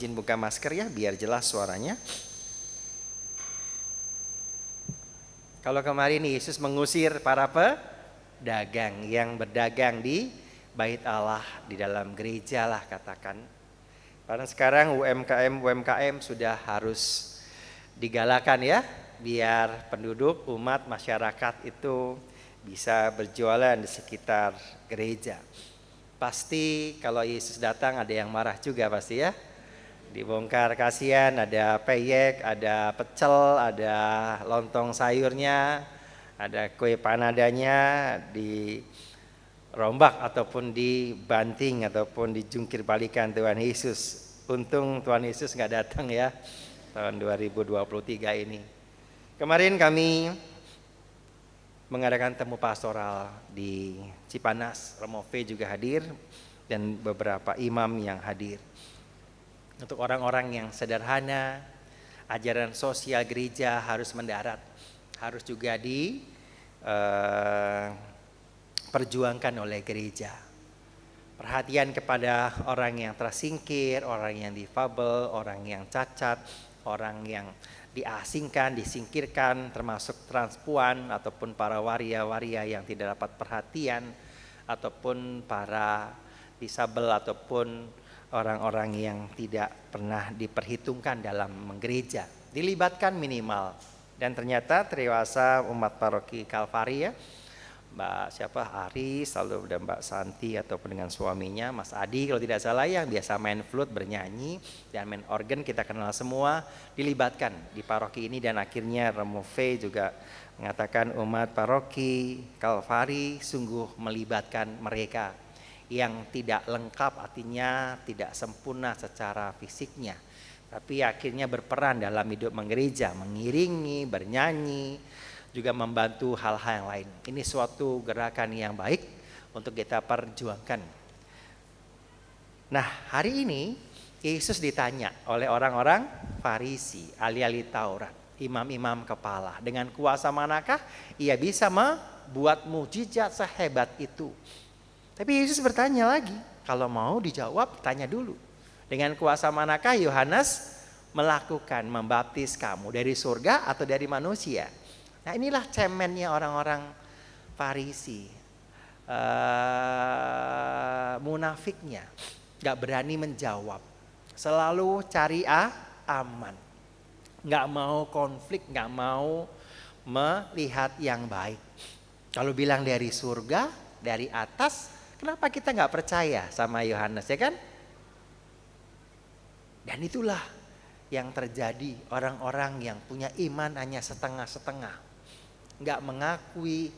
izin buka masker ya biar jelas suaranya. Kalau kemarin Yesus mengusir para pedagang yang berdagang di bait Allah, di dalam gereja lah katakan. Karena sekarang UMKM sudah harus digalakan ya, biar penduduk, umat, masyarakat itu bisa berjualan di sekitar gereja. Pasti kalau Yesus datang ada yang marah juga pasti ya. Dibongkar kasihan, ada peyek, ada pecel, ada lontong sayurnya, ada kue panadanya dirombak ataupun dibanting ataupun dijungkir balikan Tuhan Yesus. Untung Tuhan Yesus nggak datang ya tahun 2023 ini. Kemarin kami mengadakan temu pastoral di Cipanas, Romo V juga hadir dan beberapa imam yang hadir. Untuk orang-orang yang sederhana, ajaran sosial gereja harus mendarat, harus juga diperjuangkan oleh gereja. Perhatian kepada orang yang tersingkir, orang yang difabel, orang yang cacat, orang yang diasingkan, disingkirkan, termasuk transpuan ataupun para waria-waria yang tidak dapat perhatian, ataupun para disabel ataupun orang-orang yang tidak pernah diperhitungkan dalam menggereja, dilibatkan minimal. Dan ternyata Triwasa umat paroki Kalvari ya, Mbak Aris, lalu ada Mbak Santi ataupun dengan suaminya Mas Adi kalau tidak salah yang biasa main flute, bernyanyi dan main organ, kita kenal semua, dilibatkan di paroki ini. Dan akhirnya Romo V juga mengatakan umat paroki Kalvari sungguh melibatkan mereka yang tidak lengkap, artinya tidak sempurna secara fisiknya, tapi akhirnya berperan dalam hidup menggereja, mengiringi, bernyanyi, juga membantu hal-hal yang lain. Ini suatu gerakan yang baik untuk kita perjuangkan. Nah, hari ini Yesus ditanya oleh orang-orang Farisi, ahli-ahli Taurat, imam-imam kepala, dengan kuasa manakah ia bisa membuat mujizat sehebat itu? Tapi Yesus bertanya lagi, kalau mau dijawab tanya dulu. Dengan kuasa manakah Yohanes melakukan membaptis kamu, dari surga atau dari manusia? Nah, inilah cemennya orang-orang Farisi, munafiknya, gak berani menjawab, selalu cari aman, gak mau konflik, gak mau melihat yang baik. Kalau bilang dari surga, dari atas, kenapa kita gak percaya sama Yohanes ya kan? Dan itulah yang terjadi, orang-orang yang punya iman hanya setengah-setengah, nggak mengakui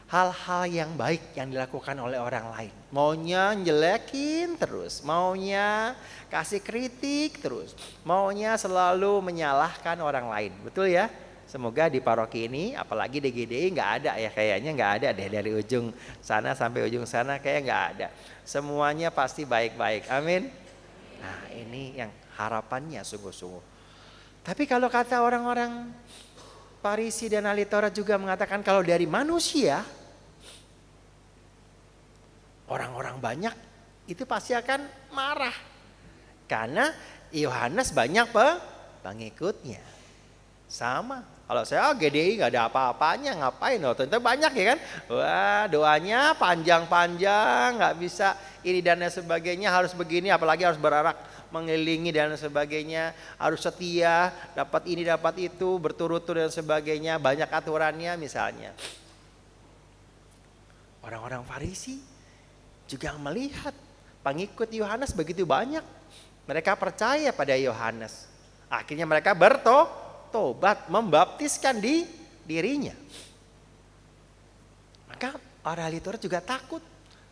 hal-hal yang baik yang dilakukan oleh orang lain. Maunya njelekin terus, maunya kasih kritik terus, maunya selalu menyalahkan orang lain. Betul ya? Semoga di paroki ini, apalagi di GDI nggak ada ya, kayaknya nggak ada deh, dari ujung sana sampai ujung sana kayak nggak ada. Semuanya pasti baik-baik. Amin. Nah, ini yang harapannya sungguh-sungguh. Tapi kalau kata orang-orang Farisi dan ahli Taurat juga mengatakan kalau dari manusia, orang-orang banyak itu pasti akan marah. Karena Yohanes banyak pengikutnya. Sama, kalau saya GDI gak ada apa-apanya, ngapain loh, tentu banyak ya kan. Wah, doanya panjang-panjang, gak bisa ini dan sebagainya, harus begini, apalagi harus berarak mengelilingi dan sebagainya, harus setia, dapat ini dapat itu, berturut-turut dan sebagainya, banyak aturannya misalnya. Orang-orang Farisi juga melihat pengikut Yohanes begitu banyak, mereka percaya pada Yohanes, akhirnya mereka bertobat, membaptiskan dirinya. Maka orang ahli Taurat juga takut,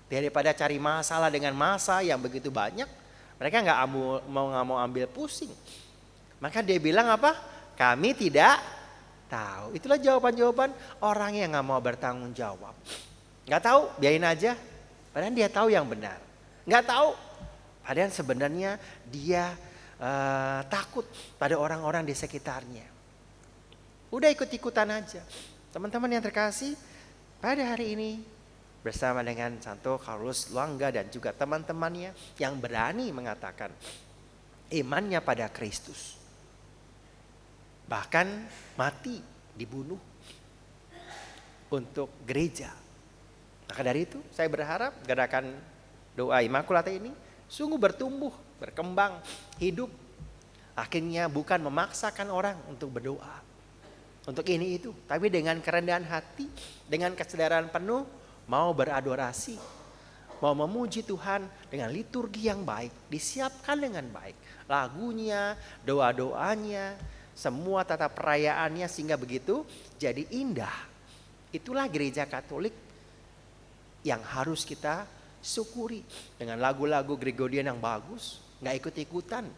daripada cari masalah dengan massa yang begitu banyak, mereka nggak mau ambil pusing. Maka dia bilang apa? Kami tidak tahu. Itulah jawaban-jawaban orang yang nggak mau bertanggung jawab. Nggak tahu, biarin aja. Padahal dia tahu yang benar. Nggak tahu, padahal sebenarnya dia takut pada orang-orang di sekitarnya. Udah ikut-ikutan aja. Teman-teman yang terkasih, pada hari ini bersama dengan Santo Carlos Luanga dan juga teman-temannya yang berani mengatakan imannya pada Kristus. Bahkan mati, dibunuh untuk gereja. Maka dari itu saya berharap gerakan doa Immaculata ini sungguh bertumbuh, berkembang, hidup. Akhirnya bukan memaksakan orang untuk berdoa, untuk ini itu, tapi dengan kerendahan hati, dengan kesadaran penuh, mau beradorasi, mau memuji Tuhan dengan liturgi yang baik, disiapkan dengan baik. Lagunya, doa-doanya, semua tata perayaannya sehingga begitu jadi indah. Itulah gereja Katolik yang harus kita syukuri. Dengan lagu-lagu Gregorian yang bagus, gak ikut-ikutan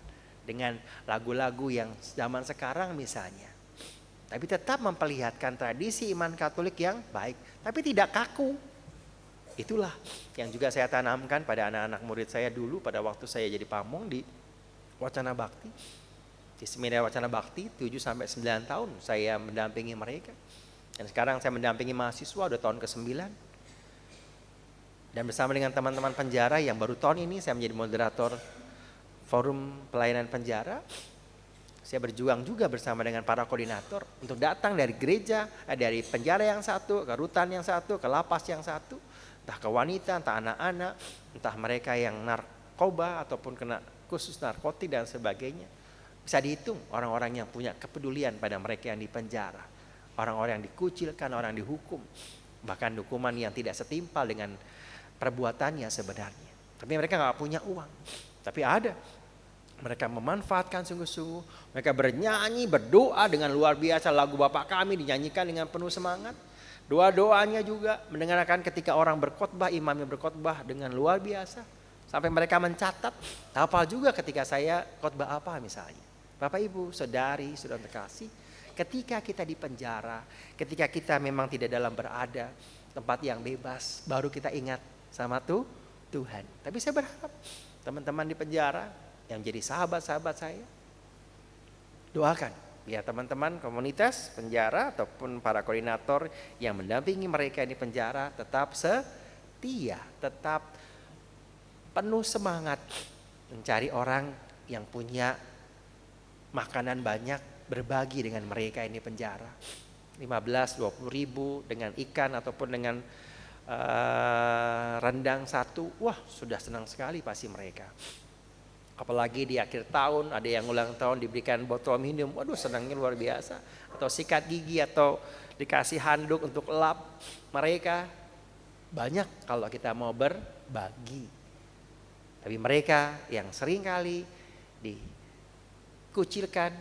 dengan lagu-lagu yang zaman sekarang misalnya. Tapi tetap memperlihatkan tradisi iman Katolik yang baik, tapi tidak kaku. Itulah yang juga saya tanamkan pada anak-anak murid saya dulu pada waktu saya jadi pamong di Wacana Bakti. Di Seminar Wacana Bakti 7-9 tahun saya mendampingi mereka. Dan sekarang saya mendampingi mahasiswa udah tahun ke-9. Dan bersama dengan teman-teman penjara yang baru tahun ini saya menjadi moderator forum pelayanan penjara. Saya berjuang juga bersama dengan para koordinator untuk datang dari gereja, dari penjara yang satu, ke rutan yang satu, ke lapas yang satu. Entah ke wanita, entah anak-anak, entah mereka yang narkoba ataupun kena khusus narkotik dan sebagainya. Bisa dihitung orang-orang yang punya kepedulian pada mereka yang di penjara. Orang-orang yang dikucilkan, orang yang dihukum. Bahkan hukuman yang tidak setimpal dengan perbuatannya sebenarnya. Tapi mereka gak punya uang. Tapi ada. Mereka memanfaatkan sungguh-sungguh. Mereka bernyanyi, berdoa dengan luar biasa. Lagu Bapa Kami dinyanyikan dengan penuh semangat. Doa-doanya juga mendengarkan ketika orang berkhotbah, imamnya berkhotbah dengan luar biasa. Sampai mereka mencatat. Hafal juga ketika saya khotbah apa misalnya. Bapak Ibu, saudari, saudara terkasih. Ketika kita di penjara, ketika kita memang tidak dalam berada, tempat yang bebas, baru kita ingat sama Tuhan. Tapi saya berharap teman-teman di penjara yang jadi sahabat-sahabat saya, doakan biar teman-teman komunitas penjara ataupun para koordinator yang mendampingi mereka di penjara tetap setia, tetap penuh semangat mencari orang yang punya makanan banyak, berbagi dengan mereka ini penjara. 15-20 ribu dengan ikan ataupun dengan rendang satu, wah sudah senang sekali pasti mereka. Apalagi di akhir tahun ada yang ulang tahun diberikan botol minum, waduh senangnya luar biasa. Atau sikat gigi atau dikasih handuk untuk lap mereka. Banyak kalau kita mau berbagi. Tapi mereka yang seringkali dikucilkan,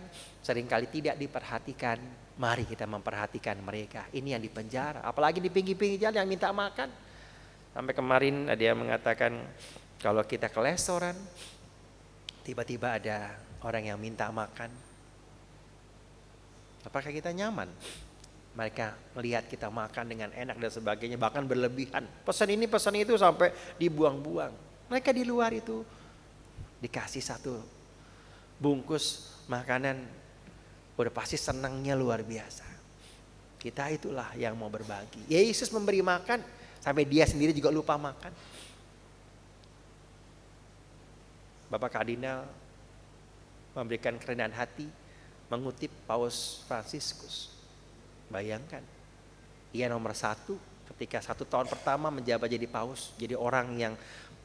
seringkali tidak diperhatikan, mari kita memperhatikan mereka. Ini yang di penjara, apalagi di pinggir-pinggir jalan yang minta makan. Sampai kemarin ada yang mengatakan kalau kita ke restoran, tiba-tiba ada orang yang minta makan. Apakah kita nyaman? Mereka melihat kita makan dengan enak dan sebagainya, bahkan berlebihan. Pesan ini, pesan itu sampai dibuang-buang. Mereka di luar itu dikasih satu bungkus makanan, udah pasti senangnya luar biasa. Kita itulah yang mau berbagi. Yesus memberi makan sampai dia sendiri juga lupa makan. Bapak Kardinal memberikan kerendahan hati mengutip Paus Fransiskus. Bayangkan, ia nomor 1 ketika 1 tahun pertama menjabat jadi paus, jadi orang yang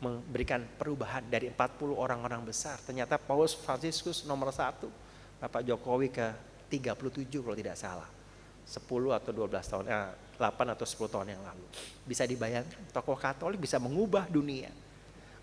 memberikan perubahan dari 40 orang-orang besar. Ternyata Paus Fransiskus nomor 1, Bapak Jokowi ke 37 kalau tidak salah. 10 atau 12 tahun, 8 atau 10 tahun yang lalu. Bisa dibayangkan, tokoh Katolik bisa mengubah dunia.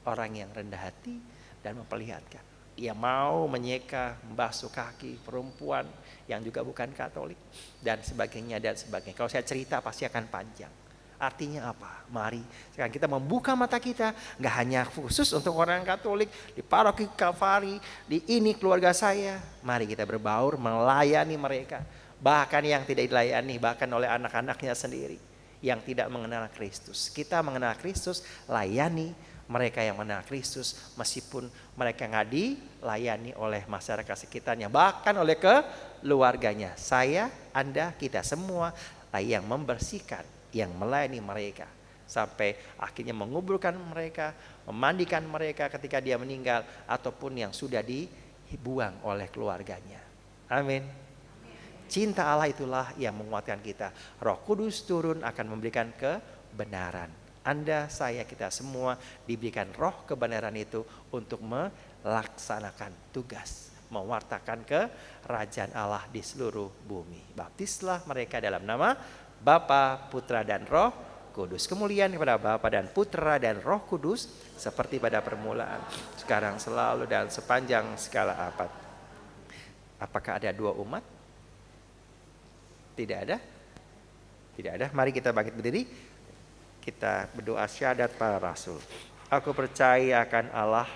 Orang yang rendah hati dan memperlihatkan. Ia mau menyeka, membasuh kaki perempuan yang juga bukan Katolik dan sebagainya dan sebagainya. Kalau saya cerita pasti akan panjang. Artinya apa? Mari sekarang kita membuka mata kita, nggak hanya khusus untuk orang Katolik di paroki Kalvari, di ini keluarga saya. Mari kita berbaur melayani mereka, bahkan yang tidak dilayani, bahkan oleh anak-anaknya sendiri yang tidak mengenal Kristus. Kita mengenal Kristus, layani mereka yang mengenal Kristus, meskipun mereka nggak dilayani oleh masyarakat sekitarnya, bahkan oleh keluarganya. Saya, Anda, kita semua lah yang membersihkan, yang melayani mereka sampai akhirnya menguburkan mereka, memandikan mereka ketika dia meninggal ataupun yang sudah dibuang oleh keluarganya. Amin. Cinta Allah itulah yang menguatkan kita. Roh Kudus turun akan memberikan kebenaran. Anda, saya, kita semua diberikan roh kebenaran itu untuk melaksanakan tugas, mewartakan kerajaan Allah di seluruh bumi. Baptislah mereka dalam nama Bapa, Putra, dan Roh Kudus. Kemuliaan kepada Bapa dan Putra dan Roh Kudus seperti pada permulaan, sekarang, selalu, dan sepanjang segala abad. Apakah ada dua umat? Tidak ada? Tidak ada. Mari kita bangkit berdiri. Kita berdoa syahadat para rasul. Aku percaya akan Allah,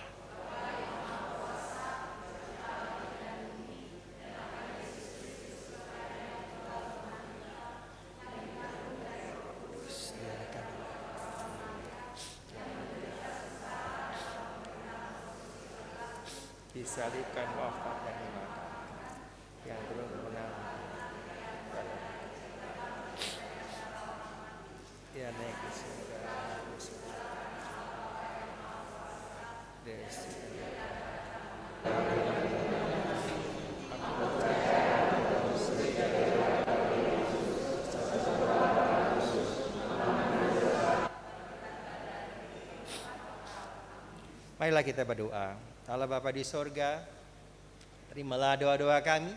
disalibkan, wafat, dan dimakan, yang belum menang, ya naik ke surga, marilah kita berdoa. Allah Bapa di sorga, terimalah doa-doa kami.